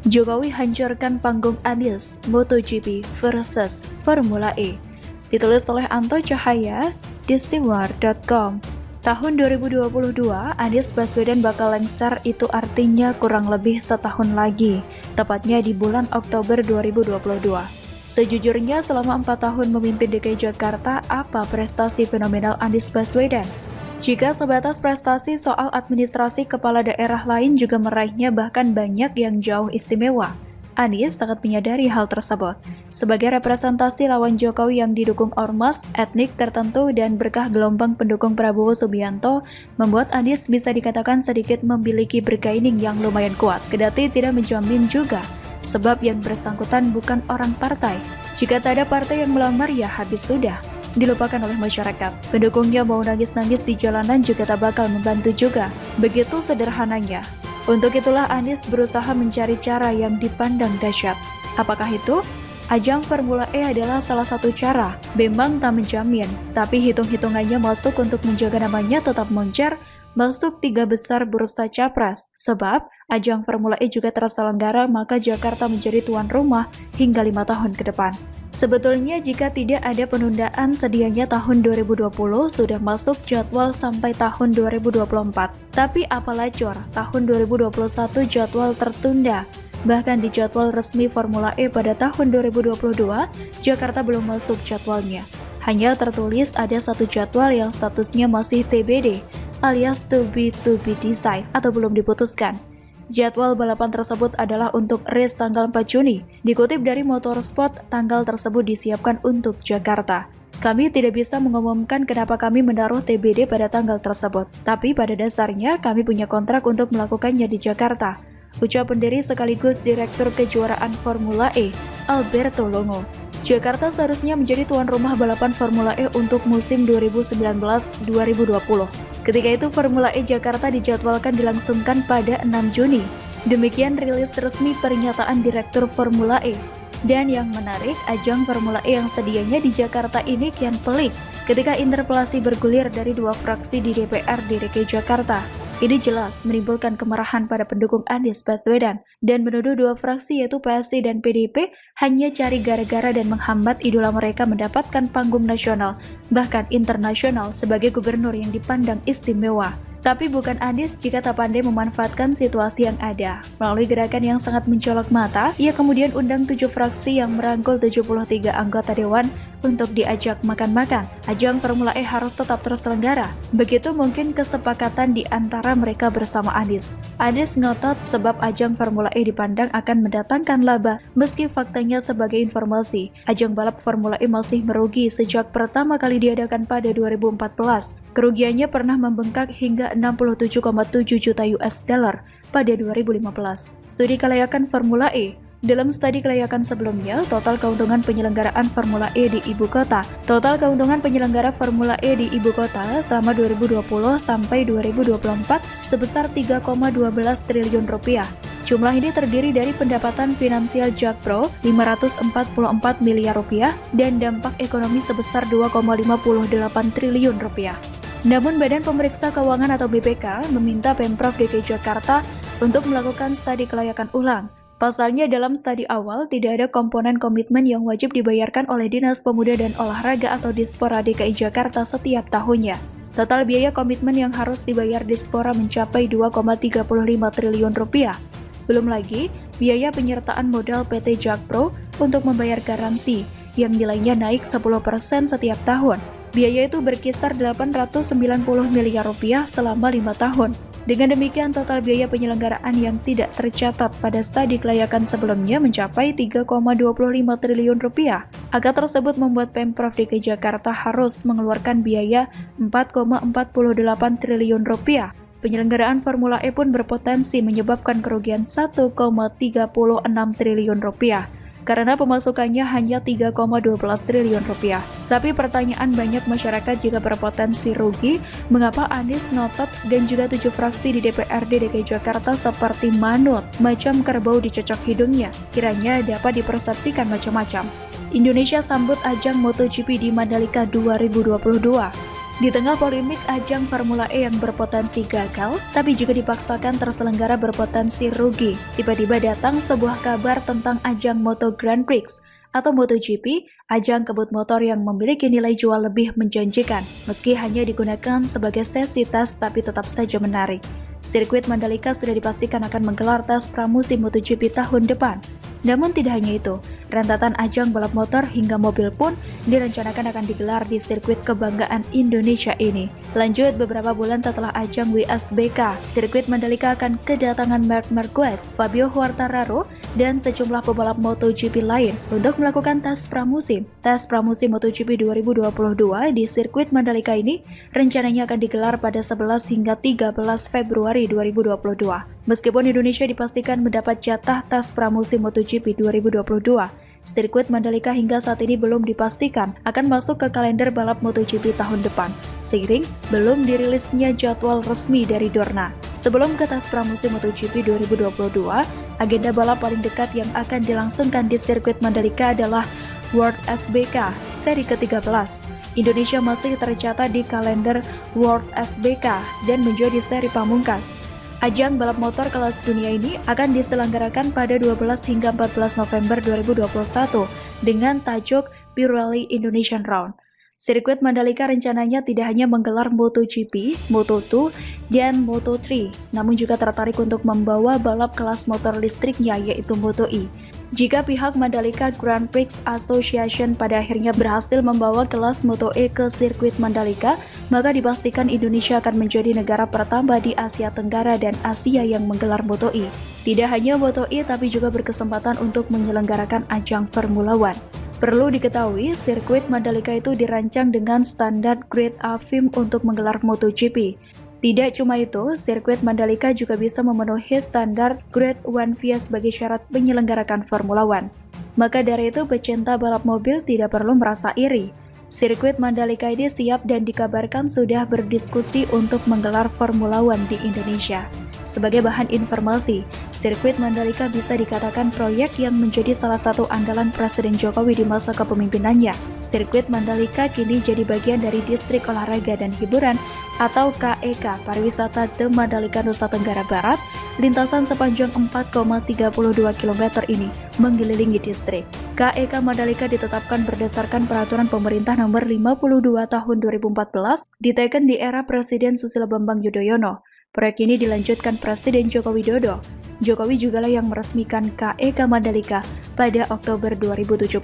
Jokowi hancurkan panggung Anies, MotoGP versus Formula E. Ditulis oleh Anto Cahaya di Stewart.com. Tahun 2022, Anies Baswedan bakal lengser, itu artinya kurang lebih setahun lagi, tepatnya di bulan Oktober 2022. Sejujurnya, selama 4 tahun memimpin DKI Jakarta, apa prestasi fenomenal Anies Baswedan? Jika sebatas prestasi soal administrasi, kepala daerah lain juga meraihnya, bahkan banyak yang jauh istimewa. Anies sangat menyadari hal tersebut. Sebagai representasi lawan Jokowi yang didukung ormas, etnik tertentu, dan berkah gelombang pendukung Prabowo Subianto, membuat Anies bisa dikatakan sedikit memiliki bergaining yang lumayan kuat. Kendati tidak menjamin juga, sebab yang bersangkutan bukan orang partai. Jika tak ada partai yang melamar, ya habis sudah. Dilupakan oleh masyarakat. Pendukungnya mau nangis-nangis di jalanan juga tak bakal membantu juga. Begitu sederhananya. Untuk itulah Anies berusaha mencari cara yang dipandang dahsyat. Apakah itu? Ajang Formula E adalah salah satu cara. Memang tak menjamin, tapi hitung-hitungannya masuk untuk menjaga namanya tetap moncer, masuk 3 besar bursa capres. Sebab ajang Formula E juga terselenggara, maka Jakarta menjadi tuan rumah hingga 5 tahun ke depan. Sebetulnya jika tidak ada penundaan, sedianya tahun 2020 sudah masuk jadwal sampai tahun 2024. Tapi apalah cor, tahun 2021 jadwal tertunda. Bahkan di jadwal resmi Formula E pada tahun 2022, Jakarta belum masuk jadwalnya. Hanya tertulis ada satu jadwal yang statusnya masih TBD, alias to be decide atau belum diputuskan. Jadwal balapan tersebut adalah untuk race tanggal 4 Juni. Dikutip dari Motorsport, tanggal tersebut disiapkan untuk Jakarta. Kami tidak bisa mengumumkan kenapa kami menaruh TBD pada tanggal tersebut, tapi pada dasarnya kami punya kontrak untuk melakukannya di Jakarta, ucap pendiri sekaligus Direktur Kejuaraan Formula E, Alberto Longo. Jakarta seharusnya menjadi tuan rumah balapan Formula E untuk musim 2019-2020. Ketika itu Formula E Jakarta dijadwalkan dilangsungkan pada 6 Juni. Demikian rilis resmi pernyataan Direktur Formula E. Dan yang menarik, ajang Formula E yang sedianya di Jakarta ini kian pelik ketika interpelasi bergulir dari 2 fraksi di DPR DKI Jakarta. Ini jelas menimbulkan kemarahan pada pendukung Anies Baswedan dan menuduh 2 fraksi yaitu PSI dan PDIP hanya cari gara-gara dan menghambat idola mereka mendapatkan panggung nasional, bahkan internasional sebagai gubernur yang dipandang istimewa. Tapi bukan Anies jika tak pandai memanfaatkan situasi yang ada. Melalui gerakan yang sangat mencolok mata, ia kemudian undang 7 fraksi yang merangkul 73 anggota dewan untuk diajak makan-makan. Ajang Formula E harus tetap terselenggara. Begitu mungkin kesepakatan di antara mereka bersama Anies. Anies ngotot sebab ajang Formula E dipandang akan mendatangkan laba, meski faktanya sebagai informasi, ajang balap Formula E masih merugi sejak pertama kali diadakan pada 2014. Kerugiannya pernah membengkak hingga 67,7 juta US dollar pada 2015. Studi kelayakan Formula E. Dalam studi kelayakan sebelumnya, total keuntungan penyelenggaraan Formula E di ibu kota. Total keuntungan penyelenggara Formula E di ibu kota selama 2020 sampai 2024 sebesar 3,12 triliun rupiah. Jumlah ini terdiri dari pendapatan finansial Jakpro 544 miliar rupiah dan dampak ekonomi sebesar 2,58 triliun rupiah. Namun Badan Pemeriksa Keuangan atau BPK meminta Pemprov DKI Jakarta untuk melakukan studi kelayakan ulang. Pasalnya dalam studi awal tidak ada komponen komitmen yang wajib dibayarkan oleh Dinas Pemuda dan Olahraga atau Dispora DKI Jakarta setiap tahunnya. Total biaya komitmen yang harus dibayar Dispora mencapai 2,35 triliun rupiah. Belum lagi biaya penyertaan modal PT Jakpro untuk membayar garansi yang nilainya naik 10% setiap tahun. Biaya itu berkisar 890 miliar rupiah selama 5 tahun. Dengan demikian, total biaya penyelenggaraan yang tidak tercatat pada studi kelayakan sebelumnya mencapai 3,25 triliun rupiah. Angka tersebut membuat Pemprov DKI Jakarta harus mengeluarkan biaya 4,48 triliun rupiah. Penyelenggaraan Formula E pun berpotensi menyebabkan kerugian 1,36 triliun rupiah. Karena pemasukannya hanya 3,12 triliun rupiah. Tapi pertanyaan banyak masyarakat jika berpotensi rugi, mengapa Anies ngotot dan juga 7 fraksi di DPRD DKI Jakarta seperti manut, macam kerbau dicocok hidungnya, kiranya dapat dipersepsikan macam-macam. Indonesia sambut ajang MotoGP di Mandalika 2022. Di tengah polemik ajang Formula E yang berpotensi gagal, tapi juga dipaksakan terselenggara berpotensi rugi, tiba-tiba datang sebuah kabar tentang ajang Moto Grand Prix atau MotoGP, ajang kebut motor yang memiliki nilai jual lebih menjanjikan, meski hanya digunakan sebagai sesi tes tapi tetap saja menarik. Sirkuit Mandalika sudah dipastikan akan menggelar tes pramusim MotoGP tahun depan. Namun tidak hanya itu, rentetan ajang balap motor hingga mobil pun direncanakan akan digelar di sirkuit kebanggaan Indonesia ini. Lanjut, beberapa bulan setelah ajang WSBK, sirkuit Mandalika akan kedatangan Marc Marquez, Fabio Quartararo, dan sejumlah pebalap MotoGP lain untuk melakukan tes pramusim. Tes pramusim MotoGP 2022 di sirkuit Mandalika ini rencananya akan digelar pada 11 hingga 13 Februari 2022. Meskipun Indonesia dipastikan mendapat jatah tes pramusim MotoGP 2022, sirkuit Mandalika hingga saat ini belum dipastikan akan masuk ke kalender balap MotoGP tahun depan, seiring belum dirilisnya jadwal resmi dari Dorna. Sebelum ke tes pramusim MotoGP 2022, agenda balap paling dekat yang akan dilangsungkan di sirkuit Mandalika adalah World SBK seri ke-13. Indonesia masih tercatat di kalender World SBK dan menjadi seri pamungkas. Ajang balap motor kelas dunia ini akan diselenggarakan pada 12 hingga 14 November 2021 dengan tajuk Pirelli Indonesian Round. Sirkuit Mandalika rencananya tidak hanya menggelar MotoGP, Moto2, dan Moto3, namun juga tertarik untuk membawa balap kelas motor listriknya yaitu Moto-E. Jika pihak Mandalika Grand Prix Association pada akhirnya berhasil membawa kelas Moto-E ke sirkuit Mandalika, maka dipastikan Indonesia akan menjadi negara pertama di Asia Tenggara dan Asia yang menggelar Moto-E. Tidak hanya Moto-E tapi juga berkesempatan untuk menyelenggarakan ajang Formula One. Perlu diketahui, sirkuit Mandalika itu dirancang dengan standar Grade A FIM untuk menggelar MotoGP. Tidak cuma itu, sirkuit Mandalika juga bisa memenuhi standar Grade 1 FIA sebagai syarat menyelenggarakan Formula One. Maka dari itu, pecinta balap mobil tidak perlu merasa iri. Sirkuit Mandalika ini siap dan dikabarkan sudah berdiskusi untuk menggelar Formula One di Indonesia. Sebagai bahan informasi, sirkuit Mandalika bisa dikatakan proyek yang menjadi salah satu andalan Presiden Jokowi di masa kepemimpinannya. Sirkuit Mandalika kini jadi bagian dari Distrik Olahraga dan Hiburan atau KEK Pariwisata The Mandalika Nusa Tenggara Barat. Lintasan sepanjang 4,32 km ini mengelilingi distrik. KEK Mandalika ditetapkan berdasarkan peraturan pemerintah nomor 52 tahun 2014 diteken di era Presiden Susilo Bambang Yudhoyono. Proyek ini dilanjutkan Presiden Joko Widodo. Jokowi jugalah yang meresmikan KEK Mandalika pada Oktober 2017.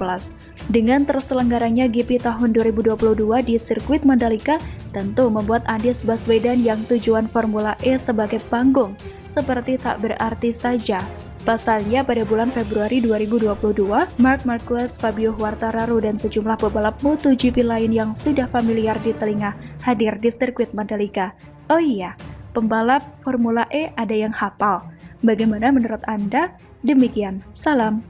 Dengan terselenggaranya GP tahun 2022 di sirkuit Mandalika, tentu membuat Anies Baswedan yang tujuan Formula E sebagai panggung seperti tak berarti saja. Pasalnya pada bulan Februari 2022, Marc Marquez, Fabio Quartararo, dan sejumlah pebalap MotoGP lain yang sudah familiar di telinga hadir di sirkuit Mandalika. Oh iya, pembalap Formula E ada yang hafal. Bagaimana menurut Anda? Demikian, salam.